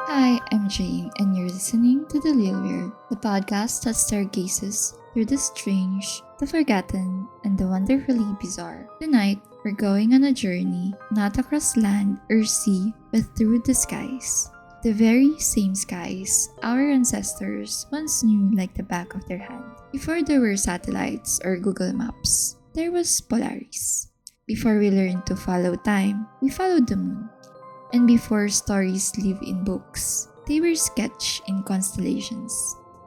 Hi, I'm Jane, and you're listening to the LilWeird, the podcast that stargazes through the strange, the forgotten, and the wonderfully bizarre. Tonight, we're going on a journey not across land or sea, but through the skies. The very same skies our ancestors once knew like the back of their hand. Before there were satellites or Google Maps, there was Polaris. Before we learned to follow time, we followed the moon. And before stories live in books, they were sketched in constellations.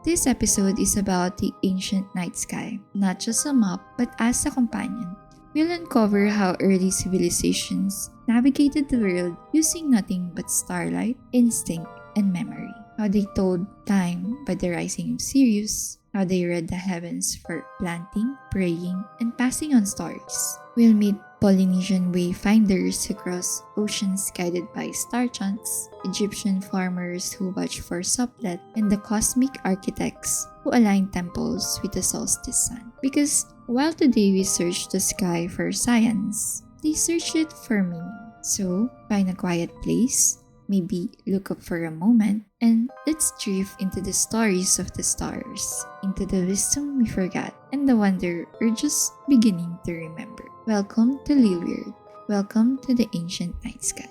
This episode is about the ancient night sky, not just a map, but as a companion. We'll uncover how early civilizations navigated the world using nothing but starlight, instinct, and memory. How they told time by the rising of Sirius, how they read the heavens for planting, praying, and passing on stories. We'll meet Polynesian wayfinders who cross oceans guided by star chants, Egyptian farmers who watch for Soplet, and the cosmic architects who align temples with the solstice sun. Because while today we search the sky for science, they search it for meaning. So, find a quiet place, maybe look up for a moment, and let's drift into the stories of the stars, into the wisdom we forgot, and the wonder we're just beginning to remember. Welcome to LilWeird. Welcome to the ancient night sky.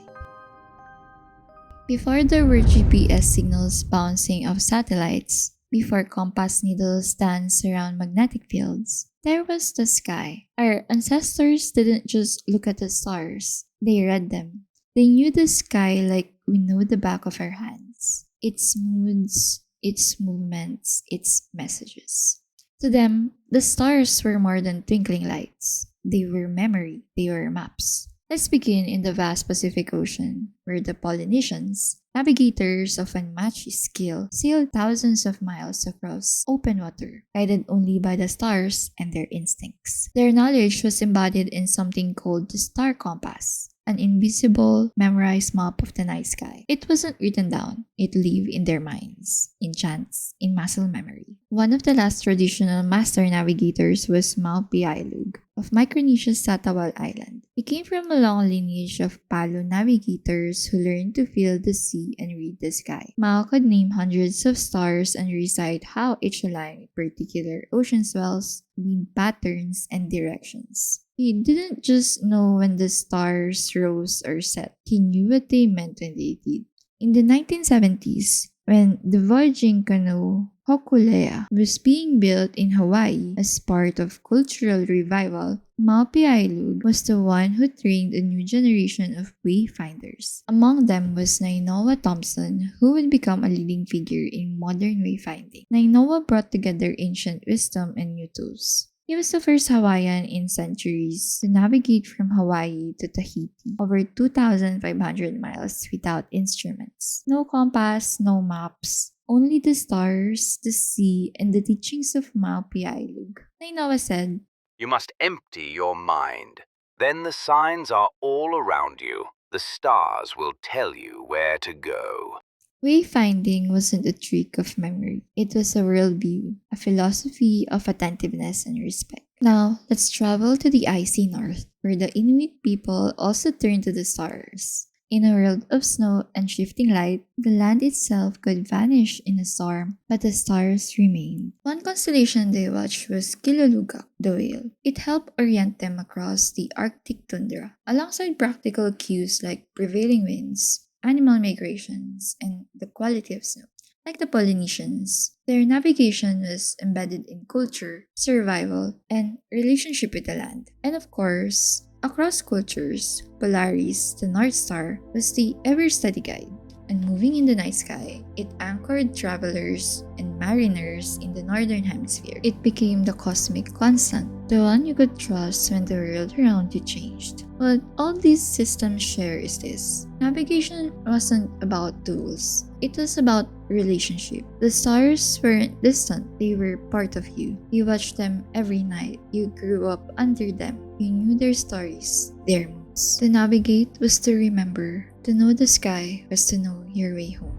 Before there were GPS signals bouncing off satellites, before compass needles dance around magnetic fields, there was the sky. Our ancestors didn't just look at the stars, they read them. They knew the sky like we know the back of our hands. Its moods, its movements, its messages. To them, the stars were more than twinkling lights. They were memory, they were maps. Let's begin in the vast Pacific Ocean, where the Polynesians, navigators of unmatched skill, sailed thousands of miles across open water, guided only by the stars and their instincts. Their knowledge was embodied in something called the star compass, an invisible, memorized map of the night sky. It wasn't written down, it lived in their minds, in chants, in muscle memory. One of the last traditional master navigators was Maupiailug of Micronesia's Satawal Island. He came from a long lineage of Palo navigators who learned to feel the sea and read the sky. Mao could name hundreds of stars and recite how each aligned with particular ocean swells, wind patterns, and directions. He didn't just know when the stars rose or set, he knew what they meant when they did. In the 1970s, when the voyaging canoe Hokulea was being built in Hawaii as part of cultural revival, Maupiailug was the one who trained a new generation of wayfinders. Among them was Nainoa Thompson, who would become a leading figure in modern wayfinding. Nainoa brought together ancient wisdom and new tools. He was the first Hawaiian in centuries to navigate from Hawaii to Tahiti, over 2,500 miles without instruments. No compass, no maps, only the stars, the sea, and the teachings of Maupiailug. Nainoa said, "You must empty your mind. Then the signs are all around you. The stars will tell you where to go." wayfinding wasn't a trick of memory. It was a worldview, a philosophy of attentiveness and respect. Now, let's travel to the icy north, where the Inuit people also turn to the stars. In a world of snow and shifting light, the land itself could vanish in a storm, but the stars remained. One constellation they watched was Kilolugak, the whale. It helped orient them across the Arctic tundra, alongside practical cues like prevailing winds, animal migrations, and the quality of snow. Like the Polynesians, their navigation was embedded in culture, survival, and relationship with the land. And of course, across cultures, Polaris, the North Star, was the ever-steady guide. And moving in the night sky, it anchored travelers and mariners in the northern hemisphere. It became the cosmic constant, the one you could trust when the world around you changed. What all these systems share is this: navigation wasn't about tools, it was about relationship. The stars weren't distant, they were part of you. You watched them every night, you grew up under them, you knew their stories, their moods. To navigate was to remember, to know the sky was to know your way home.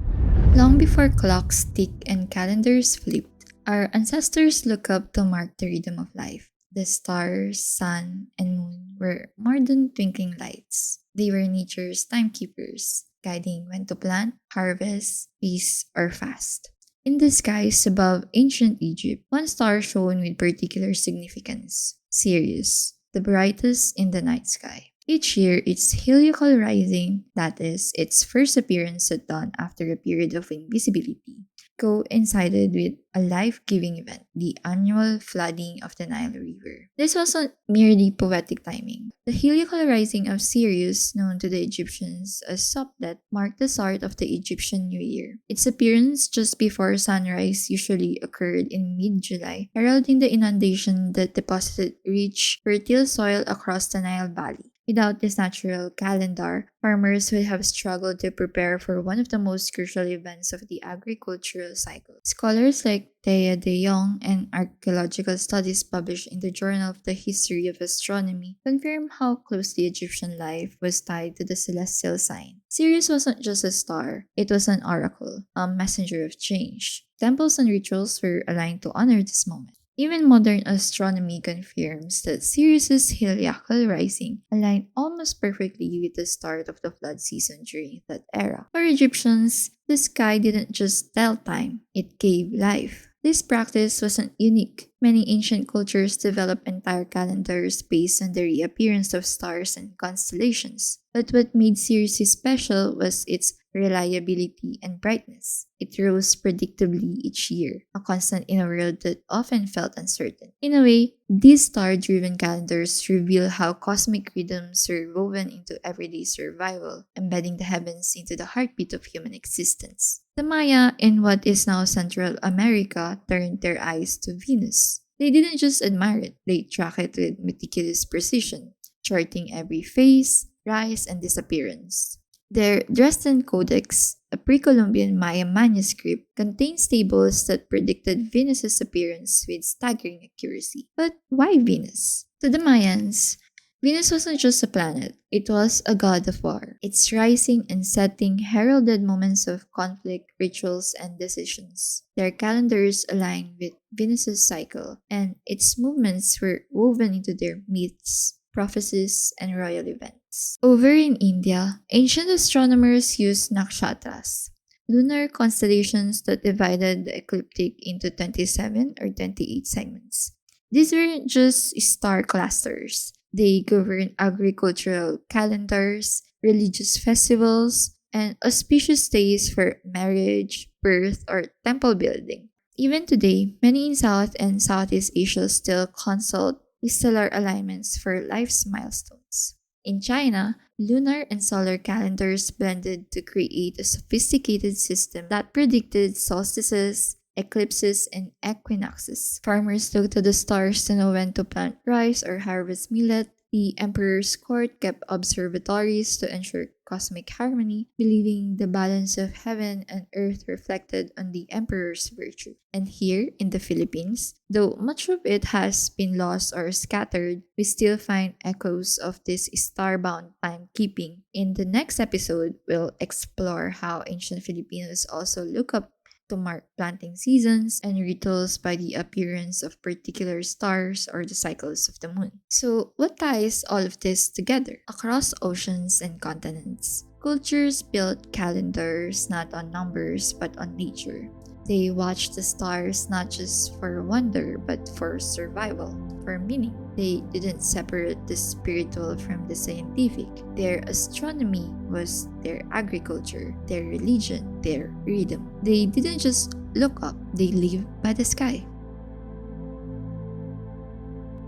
Long before clocks ticked and calendars flipped, our ancestors looked up to mark the rhythm of life. The stars, sun, and moon were more than twinkling lights. They were nature's timekeepers. guiding when to plant, harvest, feast, or fast. In the skies above ancient Egypt, one star shone with particular significance: Sirius, the brightest in the night sky. Each year, its heliacal rising, that is, its first appearance at dawn after a period of invisibility, coincided with a life-giving event, the annual flooding of the Nile River. This wasn't merely poetic timing. The heliacal rising of Sirius, known to the Egyptians as Sopdet, marked the start of the Egyptian New Year. Its appearance just before sunrise usually occurred in mid-July, heralding the inundation that deposited rich, fertile soil across the Nile Valley. Without this natural calendar, farmers would have struggled to prepare for one of the most crucial events of the agricultural cycle. Scholars like Thea de Jong and archaeological studies published in the Journal of the History of Astronomy confirm how closely Egyptian life was tied to the celestial sign. Sirius wasn't just a star, it was an oracle, a messenger of change. Temples and rituals were aligned to honor this moment. Even modern astronomy confirms that Sirius's heliacal rising aligned almost perfectly with the start of the flood season during that era. For Egyptians, the sky didn't just tell time, it gave life. This practice wasn't unique. Many ancient cultures developed entire calendars based on the reappearance of stars and constellations. But what made Sirius special was its reliability and brightness. It rose predictably each year, a constant in a world that often felt uncertain. In a way, these star-driven calendars reveal how cosmic rhythms were woven into everyday survival, embedding the heavens into the heartbeat of human existence. The Maya in what is now Central America turned their eyes to Venus. They didn't just admire it, they tracked it with meticulous precision, charting every phase, rise, and disappearance. Their Dresden Codex, a pre-Columbian Maya manuscript, contains tables that predicted Venus's appearance with staggering accuracy. But why Venus? To the Mayans, Venus wasn't just a planet, it was a god of war. Its rising and setting heralded moments of conflict, rituals, and decisions. Their calendars aligned with Venus's cycle, and its movements were woven into their myths, prophecies, and royal events. Over in India, ancient astronomers used nakshatras, lunar constellations that divided the ecliptic into 27 or 28 segments. These weren't just star clusters. They governed agricultural calendars, religious festivals, and auspicious days for marriage, birth, or temple building. Even today, many in South and Southeast Asia still consult stellar alignments for life's milestones. In China, lunar and solar calendars blended to create a sophisticated system that predicted solstices, eclipses, and equinoxes. Farmers looked to the stars to know when to plant rice or harvest millet. The emperor's court kept observatories to ensure cosmic harmony, believing the balance of heaven and earth reflected on the emperor's virtue. And here in the Philippines, though much of it has been lost or scattered, we still find echoes of this star-bound timekeeping. In the next episode, we'll explore how ancient Filipinos also look up to mark planting seasons and rituals by the appearance of particular stars or the cycles of the moon. So, what ties all of this together? Across oceans and continents, cultures built calendars not on numbers but on nature. They watched the stars not just for wonder but for survival, for meaning. They didn't separate the spiritual from the scientific. Their astronomy was their agriculture, their religion, their rhythm. They didn't just look up, they lived by the sky.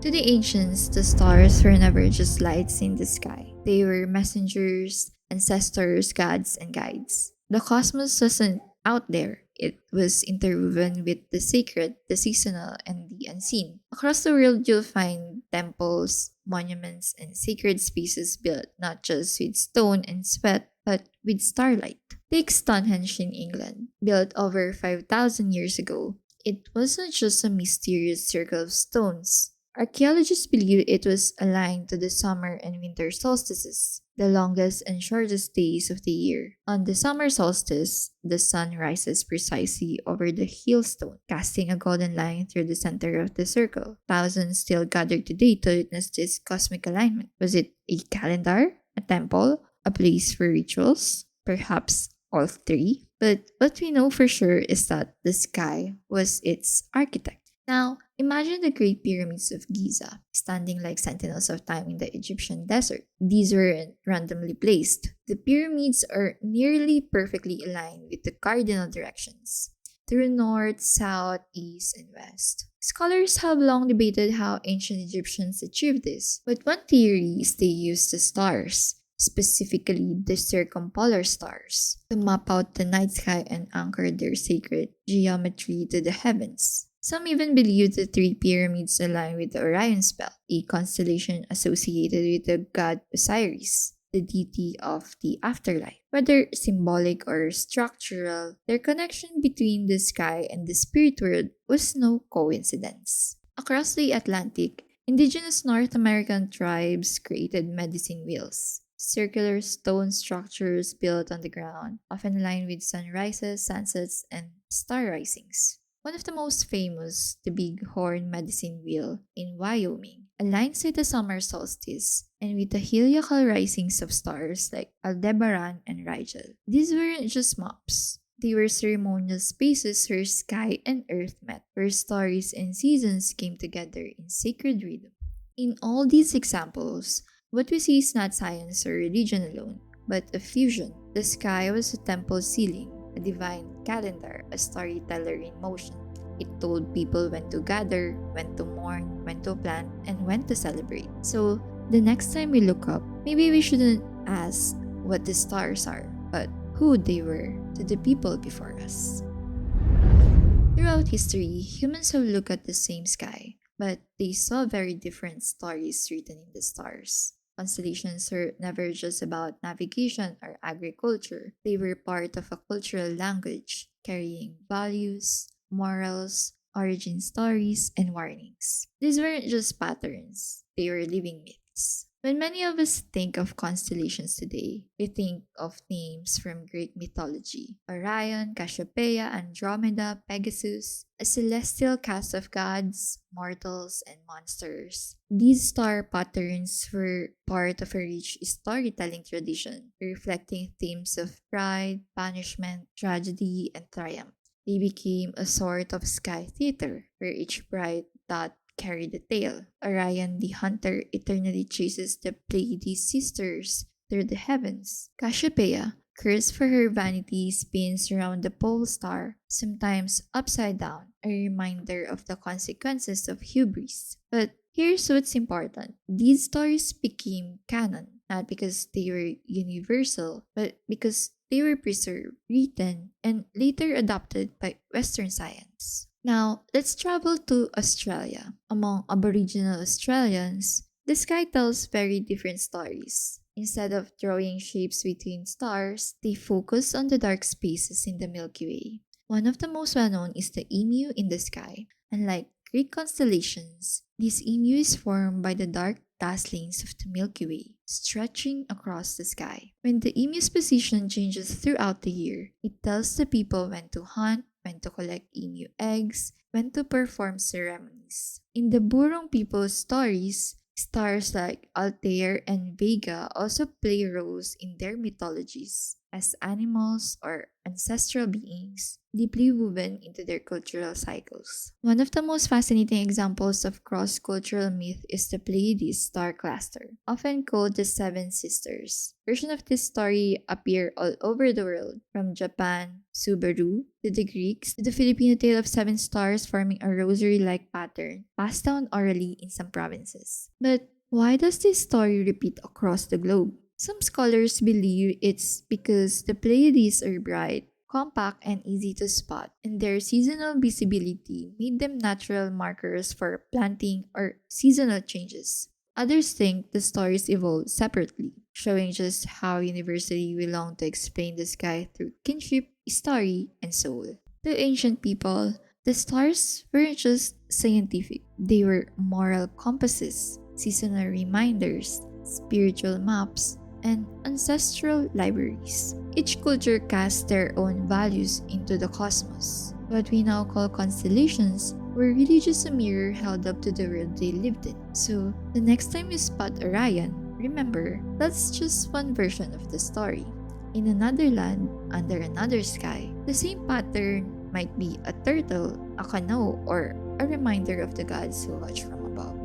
To the ancients, the stars were never just lights in the sky. They were messengers, ancestors, gods, and guides. The cosmos wasn't out there. It was interwoven with the sacred, the seasonal, and the unseen. Across the world, you'll find temples, monuments, and sacred spaces built not just with stone and sweat, but with starlight. Take Stonehenge in England, built over 5,000 years ago. It wasn't just a mysterious circle of stones. Archaeologists believe it was aligned to the summer and winter solstices, the longest and shortest days of the year. On the summer solstice, the sun rises precisely over the hailstone, casting a golden line through the center of the circle. Thousands still gather today to witness this cosmic alignment. Was it a calendar, a temple, a place for rituals? perhaps all three. But what we know for sure is that the sky was its architect. Now, imagine the Great Pyramids of Giza, standing like sentinels of time in the Egyptian desert. These weren't randomly placed. The pyramids are nearly perfectly aligned with the cardinal directions through north, south, east, and west. Scholars have long debated how ancient Egyptians achieved this, but one theory is they used the stars, specifically the circumpolar stars, to map out the night sky and anchor their sacred geometry to the heavens. Some even believe the three pyramids align with the Orion's belt, a constellation associated with the god Osiris, the deity of the afterlife. Whether symbolic or structural, their connection between the sky and the spirit world was no coincidence. Across the Atlantic, indigenous North American tribes created medicine wheels, circular stone structures built on the ground, often aligned with sunrises, sunsets, and star risings. One of the most famous, the Bighorn Medicine Wheel in Wyoming, aligns with the summer solstice and with the heliacal risings of stars like Aldebaran and Rigel. These weren't just maps. They were ceremonial spaces where sky and earth met, where stories and seasons came together in sacred rhythm. In all these examples, what we see is not science or religion alone, but a fusion. The sky was a temple ceiling, a divine calendar, a storyteller in motion. It told people when to gather, when to mourn, when to plant, and when to celebrate. So, the next time we look up, maybe we shouldn't ask what the stars are, but who they were to the people before us. Throughout history, humans have looked at the same sky, but they saw very different stories written in the stars. Constellations were never just about navigation or agriculture. They were part of a cultural language, carrying values, morals, origin stories, and warnings. These weren't just patterns, they were living myths. When many of us think of constellations today, we think of names from Greek mythology: Orion, Cassiopeia, Andromeda, Pegasus, a celestial cast of gods, mortals, and monsters. These star patterns were part of a rich storytelling tradition, reflecting themes of pride, punishment, tragedy, and triumph. They became a sort of sky theater, where each bright dot carried the tale. Orion the hunter eternally chases the Pleiades sisters through the heavens. Cassiopeia, cursed for her vanity, spins around the pole star, sometimes upside down, a reminder of the consequences of hubris. But here's what's important. These stories became canon, not because they were universal, but because they were preserved, written, and later adopted by Western science. Now, let's travel to Australia. Among Aboriginal Australians, the sky tells very different stories. Instead of drawing shapes between stars, they focus on the dark spaces in the Milky Way. One of the most well-known is the emu in the sky. Unlike Greek constellations, this emu is formed by the dark dazzlings of the Milky Way, stretching across the sky. When the emu's position changes throughout the year, it tells the people when to hunt, when to collect emu eggs, when to perform ceremonies. In the Burong people's stories, stars like Altair and Vega also play roles in their mythologies as animals or ancestral beings deeply woven into their cultural cycles. One of the most fascinating examples of cross-cultural myth is the Pleiades star cluster, often called the Seven Sisters. Versions of this story appear all over the world, from Japan, Subaru, to the Greeks, to the Filipino tale of seven stars forming a rosary-like pattern passed down orally in some provinces. But why does this story repeat across the globe? Some scholars believe it's because the Pleiades are bright, compact, and easy to spot, and their seasonal visibility made them natural markers for planting or seasonal changes. Others think the stories evolved separately, showing just how universally we long to explain the sky through kinship, story, and soul. To ancient people, the stars weren't just scientific, they were moral compasses, seasonal reminders, spiritual maps, and ancestral libraries. Each culture cast their own values into the cosmos. What we now call constellations were really just a mirror held up to the world they lived in. So, the next time you spot Orion, remember, that's just one version of the story. in another land, under another sky, the same pattern might be a turtle, a canoe, or a reminder of the gods who watch from above.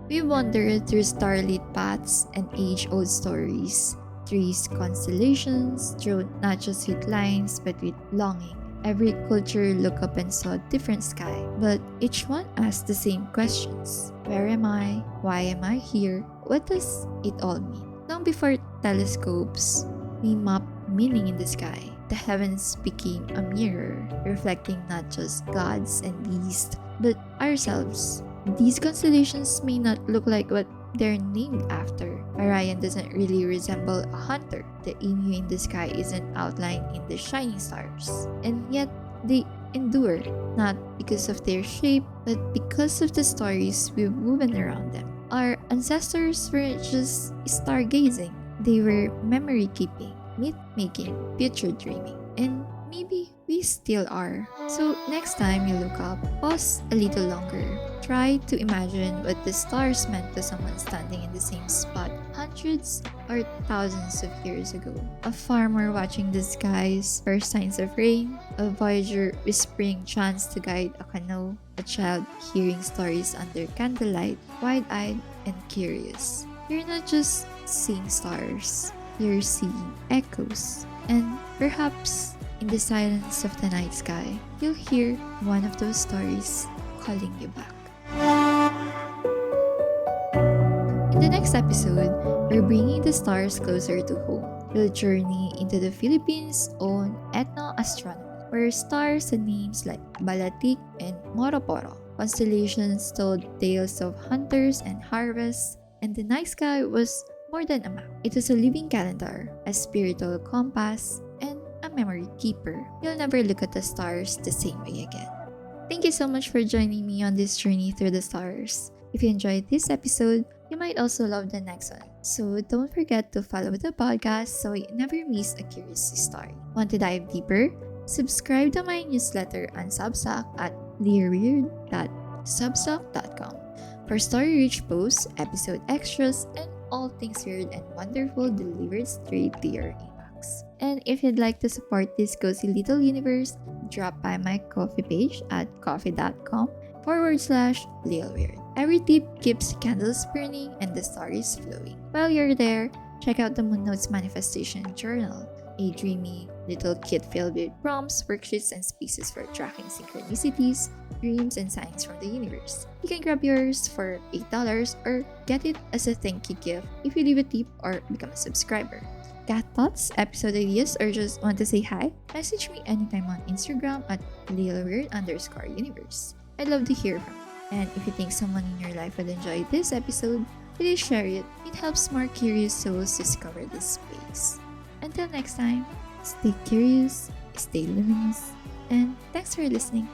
We wandered through starlit paths and age-old stories, trees, constellations, drawn not just with lines but with longing. Every culture looked up and saw a different sky, but each one asked the same questions. Where am I? Why am I here? What does it all mean? Long before telescopes, we mapped meaning in the sky. The heavens became a mirror, reflecting not just gods and beasts, but ourselves. These constellations may not look like what they're named after. Orion doesn't really resemble a hunter. The Inuit in the sky isn't outlined in the shining stars. And yet, they endure, not because of their shape, but because of the stories we've woven around them. Our ancestors weren't just stargazing, they were memory keeping, myth making, future dreaming. And maybe we still are. So next time you look up, pause a little longer. Try to imagine what the stars meant to someone standing in the same spot hundreds or thousands of years ago. A farmer watching the skies for signs of rain, a voyager whispering chants to guide a canoe, a child hearing stories under candlelight, wide-eyed and curious. You're not just seeing stars, you're seeing echoes. And perhaps in the silence of the night sky, you'll hear one of those stories calling you back. In the next episode, we're bringing the stars closer to home. We'll journey into the Philippines' own ethno-astronomy, where stars had names like Balatik and Moroporo. Constellations told tales of hunters and harvests, and the night sky was more than a map. It was a living calendar, a spiritual compass, and a memory keeper. You'll never look at the stars the same way again. Thank you so much for joining me on this journey through the stars. If you enjoyed this episode, you might also love the next one. So don't forget to follow the podcast so you never miss a curious story. Want to dive deeper? Subscribe to my newsletter on Substack at LilWeird.substack.com for story-rich posts, episode extras, and all things weird and wonderful delivered straight to your inbox. And if you'd like to support this cozy little universe, drop by my coffee page at coffee.com/LilWeird. Every tip keeps candles burning and the stories flowing. While you're there, check out the Moon Notes Manifestation Journal, a dreamy little kit filled with prompts, worksheets, and spaces for tracking synchronicities, dreams, and signs from the universe. You can grab yours for $8 or get it as a thank you gift if you leave a tip or become a subscriber. Got thoughts, episode ideas, or just want to say hi? Message me anytime on Instagram at LilWeird_universe. I'd love to hear from you. And if you think someone in your life would enjoy this episode, please share it. It helps more curious souls discover this space. Until next time, stay curious, stay luminous, and thanks for listening.